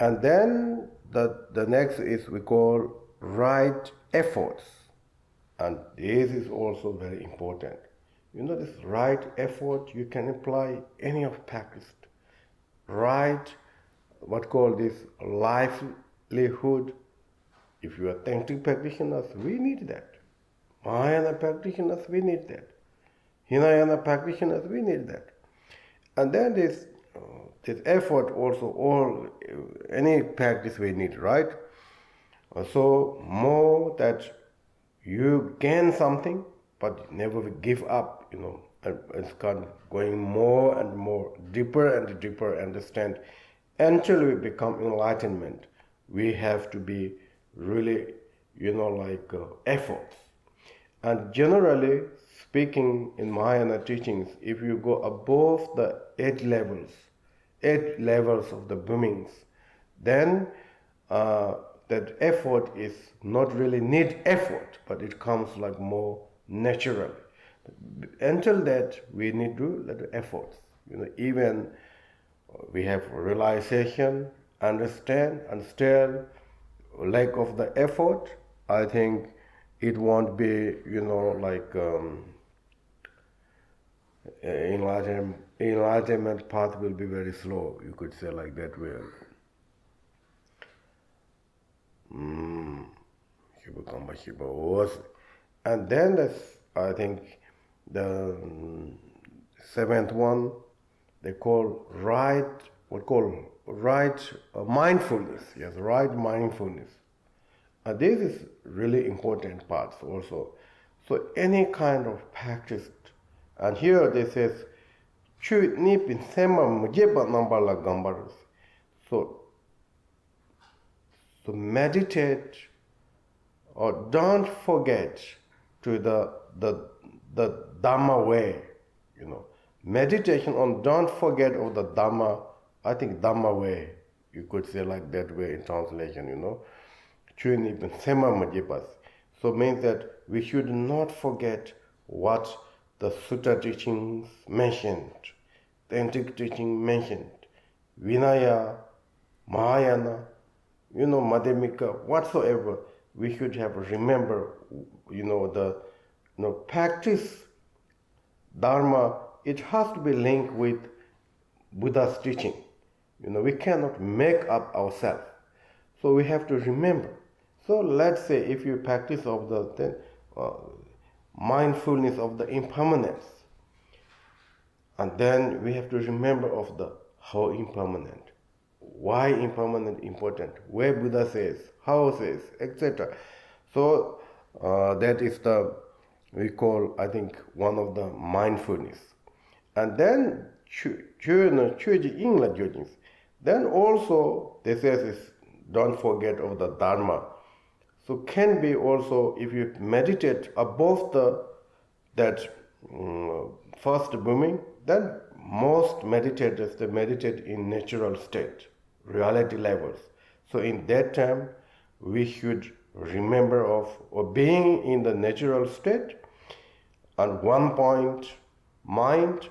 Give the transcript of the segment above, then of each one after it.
And then the next is we call right efforts. And this is also very important. This right effort, you can apply any of practice. Right, what called this livelihood. If you are authentic practitioners, we need that. Mahayana practitioners, we need that. Hinayana practitioners, we need that. And then this effort also, any practice we need, right? So more that you gain something, but never give up, it's kind of going more and more, deeper and deeper, understand, until we become enlightenment. We have to be really, efforts. And generally speaking, in Mahayana teachings, if you go above the 8 levels of the boomings, then that effort is not really need effort, but it comes like more naturally. Until that, we need to do the efforts. Even we have realization, understand, and still lack of the effort, I think it won't be, enlightenment path will be very slow, you could say like that way. And then I think the seventh one, they call mindfulness. Yes, right mindfulness. And this is really important parts also. So any kind of practice, and here they says, chu nipin sema mujeba nambala gambarus. So meditate, or don't forget to the Dharma way, Meditation on don't forget of the Dharma, I think Dharma way, you could say like that way in translation, So means that we should not forget what the Sutra teachings mentioned, the antique teaching mentioned, Vinaya, Mahayana, Madhyamika, whatsoever, we should have remember, practice Dharma, it has to be linked with Buddha's teaching. We cannot make up ourselves. So we have to remember. So let's say if you practice of the mindfulness of the impermanence, and then we have to remember of the how impermanent. Why impermanent important? Where Buddha says, how says, etc. So that is we call, I think, one of the mindfulness. And then then also they say don't forget of the Dharma. So can be also if you meditate above that first booming, then most meditators, they meditate in natural state, reality levels. So in that time, we should remember of or being in the natural state, and one point mind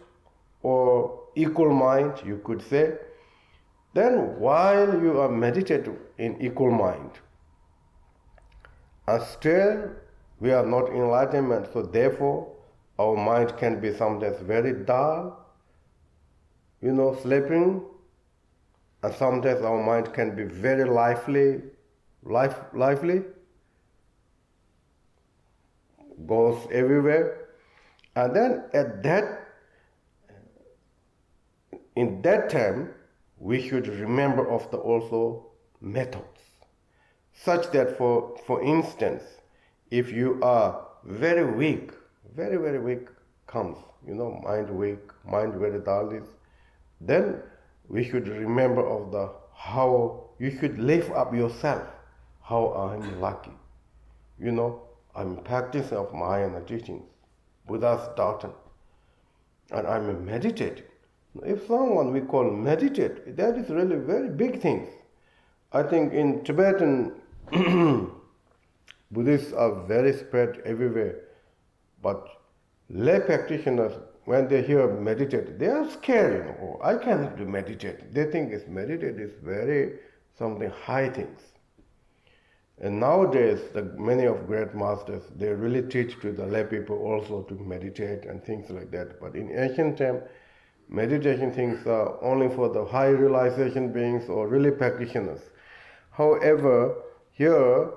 or equal mind, you could say. Then while you are meditating in equal mind, and still we are not enlightenment, so therefore our mind can be sometimes very dull, sleeping, and sometimes our mind can be very lively, goes everywhere. And then in that time, we should remember of the also methods, such that for instance, if you are very weak, very, very weak comes, mind weak, mind very dull, then we should remember of the how you should lift up yourself, how I'm lucky. I'm practicing of Mahayana teachings, Buddha's doctrine, and I'm meditating. If someone we call meditate, that is really very big things. I think in Tibetan, Buddhists are very spread everywhere, but lay practitioners, when they hear meditate, they are scared, I cannot do meditate. They think meditate is very something high things. And nowadays, many of great masters, they really teach to the lay people also to meditate and things like that. But in ancient time, meditation things are only for the high realization beings or really practitioners. However, here,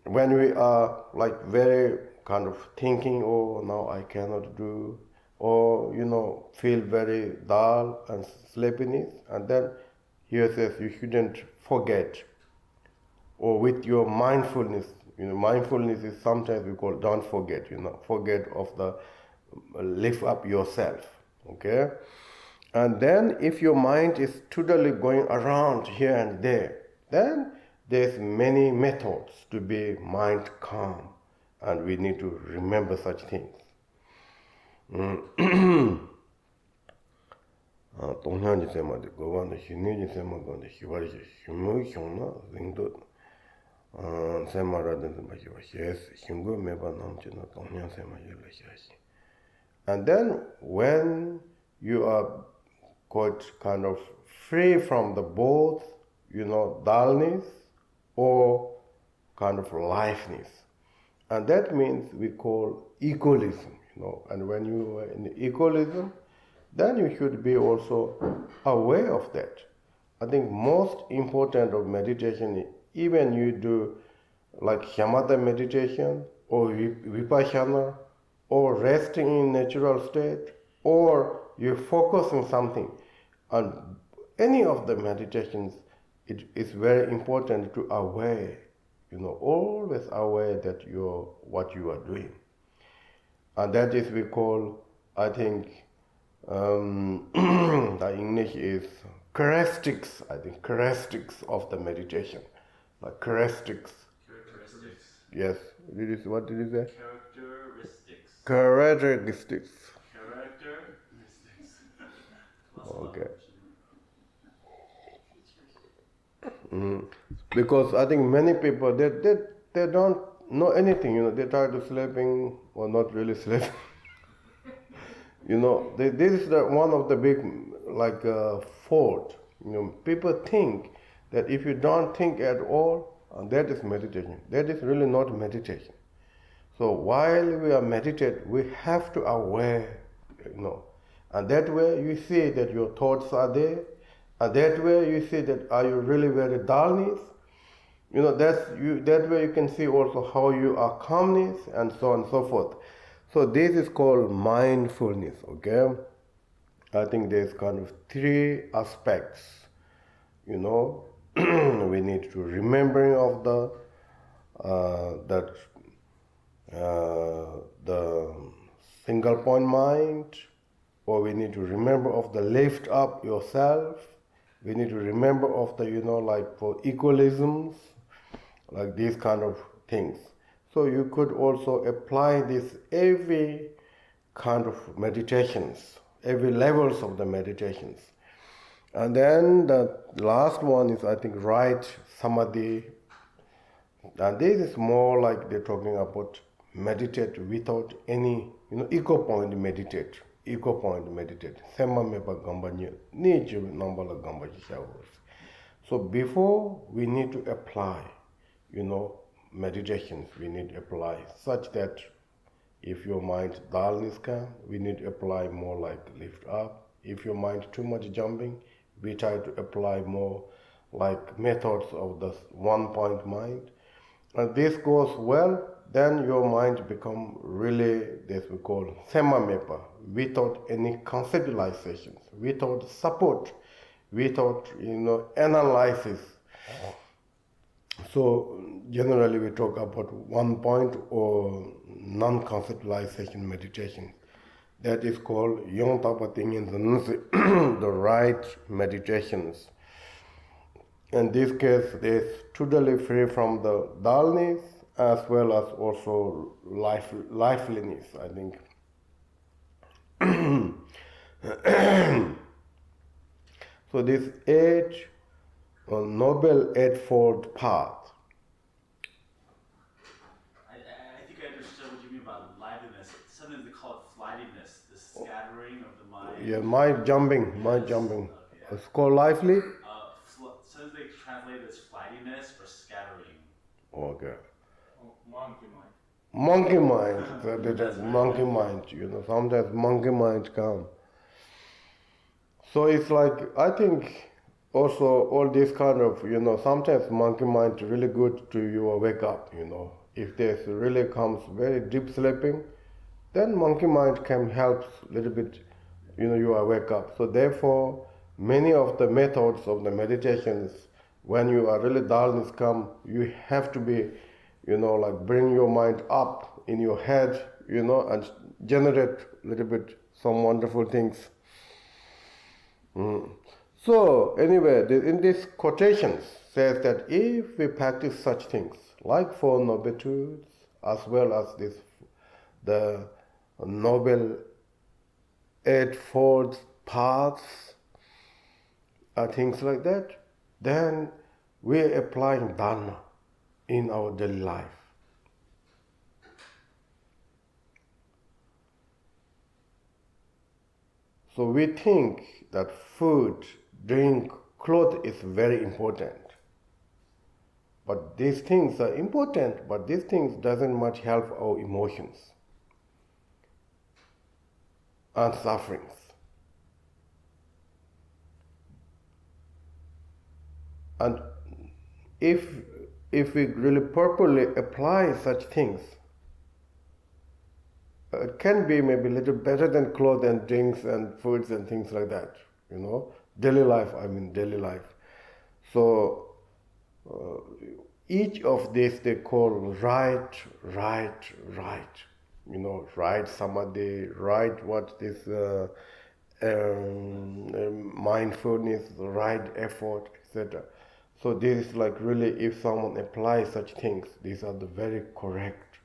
when we are like very kind of thinking, oh, now I cannot do, or, feel very dull and sleepiness, and then here says you shouldn't forget, or with your mindfulness, mindfulness is sometimes we call don't forget, forget of the lift up yourself, okay? And then if your mind is totally going around here and there, then there's many methods to be mind calm, and we need to remember such things. 동현지 세마데 고반의 신이지 세마고데 히바리지 힘이 형나 링도 세마라든지 마시와 예스 힘고 매바 남지나 동현 세마일라시아시. And then when you are quite kind of free from the both, dullness or kind of liveness, and that means we call egoism, and when you are in egoism, then you should be also aware of that. I think most important of meditation, even you do like shamatha meditation or vipassana or resting in natural state, or you focus on something, and any of the meditations, it is very important to aware, always aware that what you are doing. And that is we call, I think, the English is characteristics, characteristics of the meditation. Like characteristics. Yes, what did you say? Characteristics. Okay. Because I think many people, they don't know anything, they try to sleeping or not really sleeping. This is one of the big fault. People think that if you don't think at all, that is meditation. That is really not meditation. So while we are meditating, we have to aware, and that way you see that your thoughts are there, and that way you see that are you really very dullness. That way you can see also how you are calmness and so on and so forth. So this is called mindfulness, okay? I think there's kind of three aspects, we need to remembering of the single point mind, or we need to remember of the lift up yourself. We need to remember of the, for egoisms, like these kind of things. So you could also apply this every kind of meditations, every levels of the meditations. And then the last one is, I think, right samadhi. And this is more like they're talking about meditate without any, ego point meditate. Sema mepa gamba ni nambala gamba jishawos. So before we need to apply, meditations, we need to apply such that if your mind dullness come, we need to apply more like lift up. If your mind too much jumping, we try to apply more like methods of the one point mind. And this goes well, then your mind become really, this we call semamepa, without any conceptualizations, without support, without, analysis. So generally we talk about one point or non-conceptualization meditation. That is called Yong Tapating in the right meditations. In this case, it's totally free from the dullness as well as also liveliness, I think. So this Noble Eightfold Path. I think I understood what you mean by liveliness. Sometimes they call it flightiness, the scattering of the mind. Yeah, mind jumping. Okay. It's called lively. Sometimes they they translate it as flightiness or scattering? Okay. Monkey mind. Monkey mind, monkey mind, sometimes monkey mind come. So it's like, I think also all this kind of, sometimes monkey mind really good to you wake up, If this really comes very deep sleeping, then monkey mind can help a little bit, you wake up. So therefore, many of the methods of the meditations, when you are really dullness come, you have to be, like bring your mind up in your head, and generate a little bit some wonderful things. So anyway, in these quotations says that if we practice such things, like Four Noble Truths, as well as the Noble Eightfold Paths, things like that, then we're applying Dharma in our daily life. So we think that food, drink, clothes is very important. But these things are important, but these things doesn't much help our emotions and sufferings. And if we really properly apply such things, it can be maybe a little better than clothes and drinks and foods and things like that, daily life. So each of these they call right, right samadhi, right what this mindfulness, right effort, etc. So this is like really, if someone applies such things, these are the very correct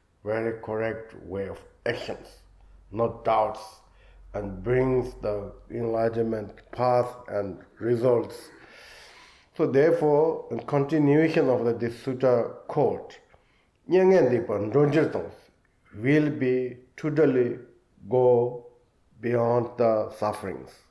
way of actions, not doubts, and brings the enlightenment path and results. So therefore, in continuation of this Sutra quote, Nyangen Dipan Ronjirtons will be totally go beyond the sufferings.